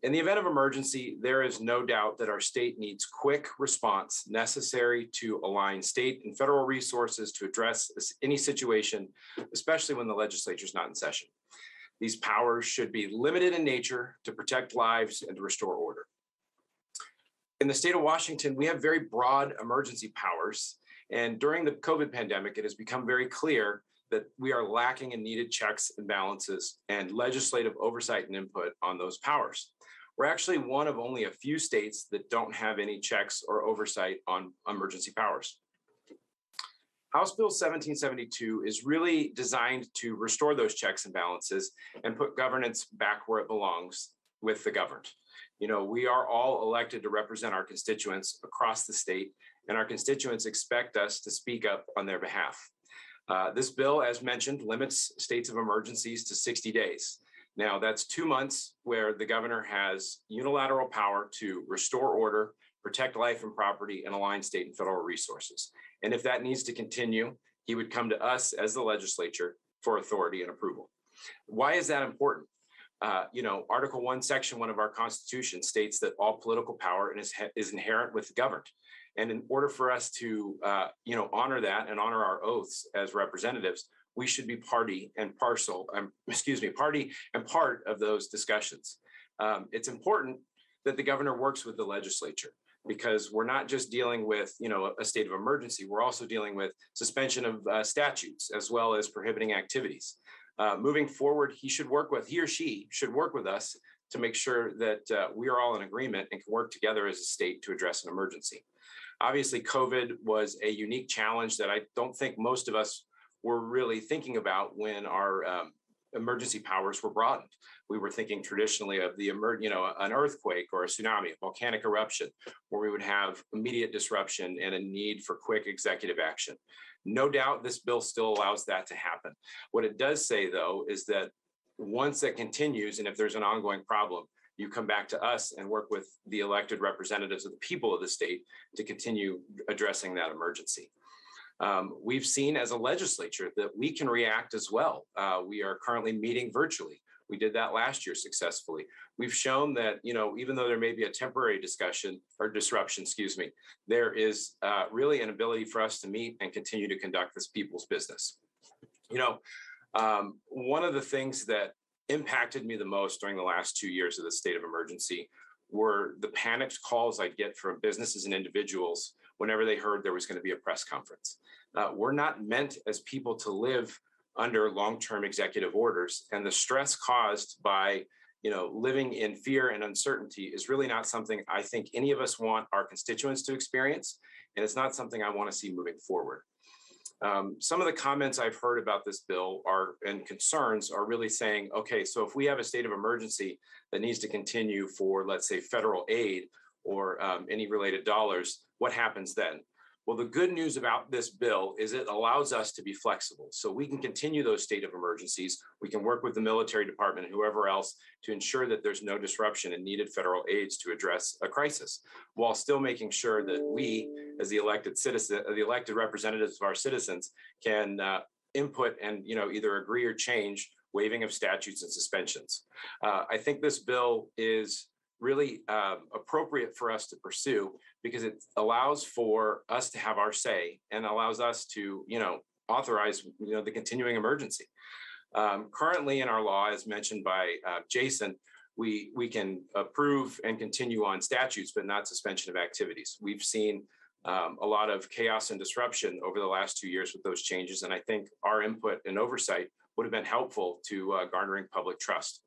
In the event of emergency, there is no doubt that our state needs quick response necessary to align state and federal resources to address any situation, especially when the legislature is not in session. These powers should be limited in nature to protect lives and to restore order. In the state of Washington, we have very broad emergency powers. And during the COVID pandemic, it has become very clear that we are lacking in needed checks and balances and legislative oversight and input on those powers. We're actually one of only a few states that don't have any checks or oversight on emergency powers. House Bill 1772 is really designed to restore those checks and balances and put governance back where it belongs with the governed. You know, we are all elected to represent our constituents across the state, and our constituents expect us to speak up on their behalf. This bill, as mentioned, limits states of emergencies to 60 days. Now, that's 2 months where the governor has unilateral power to restore order, protect life and property, and align state and federal resources. And if that needs to continue, he would come to us as the legislature for authority and approval. Why is that important? Article 1, Section 1 of our Constitution states that all political power is inherent with the governed. And in order for us to, honor that and honor our oaths as representatives, we should be party and part of those discussions. It's important that the governor works with the legislature, because we're not just dealing with, a state of emergency. We're also dealing with suspension of statutes as well as prohibiting activities. Moving forward, he or she should work with us to make sure that we are all in agreement and can work together as a state to address an emergency. Obviously, COVID was a unique challenge that I don't think most of us were really thinking about when our emergency powers were broadened. We were thinking traditionally of an earthquake or a tsunami, a volcanic eruption, where we would have immediate disruption and a need for quick executive action. No doubt this bill still allows that to happen. What it does say, though, is that once that continues, and if there's an ongoing problem, you come back to us and work with the elected representatives of the people of the state to continue addressing that emergency. We've seen as a legislature that we can react as well. We are currently meeting virtually. We did that last year successfully. We've shown that, even though there may be a temporary disruption, there is really an ability for us to meet and continue to conduct this people's business. One of the things that impacted me the most during the last 2 years of the state of emergency were the panicked calls I'd get from businesses and individuals whenever they heard there was going to be a press conference. We're not meant as people to live under long-term executive orders, and the stress caused by living in fear and uncertainty is really not something I think any of us want our constituents to experience, and it's not something I want to see moving forward. Some of the comments I've heard about this bill and concerns are really saying, okay, so if we have a state of emergency that needs to continue for, let's say, federal aid or any related dollars, what happens then? Well, the good news about this bill is it allows us to be flexible. So we can continue those state of emergencies. We can work with the military department and whoever else to ensure that there's no disruption in needed federal aids to address a crisis, while still making sure that we, as the elected representatives of our citizens, can input and either agree or change waiving of statutes and suspensions. I think this bill is really appropriate for us to pursue because it allows for us to have our say and allows us to, authorize, the continuing emergency. Currently in our law, as mentioned by Jason, we can approve and continue on statutes, but not suspension of activities. We've seen a lot of chaos and disruption over the last 2 years with those changes, and I think our input and oversight would have been helpful to garnering public trust.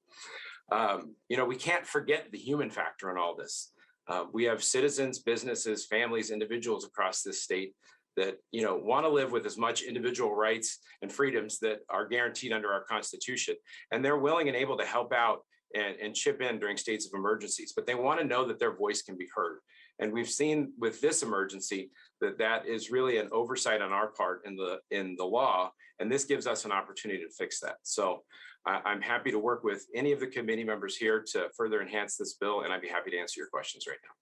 We can't forget the human factor in all this. We have citizens, businesses, families, individuals across this state that, want to live with as much individual rights and freedoms that are guaranteed under our Constitution. And they're willing and able to help out and chip in during states of emergencies, but they want to know that their voice can be heard. And we've seen with this emergency that is really an oversight on our part in the law, and this gives us an opportunity to fix that. So I'm happy to work with any of the committee members here to further enhance this bill, and I'd be happy to answer your questions right now.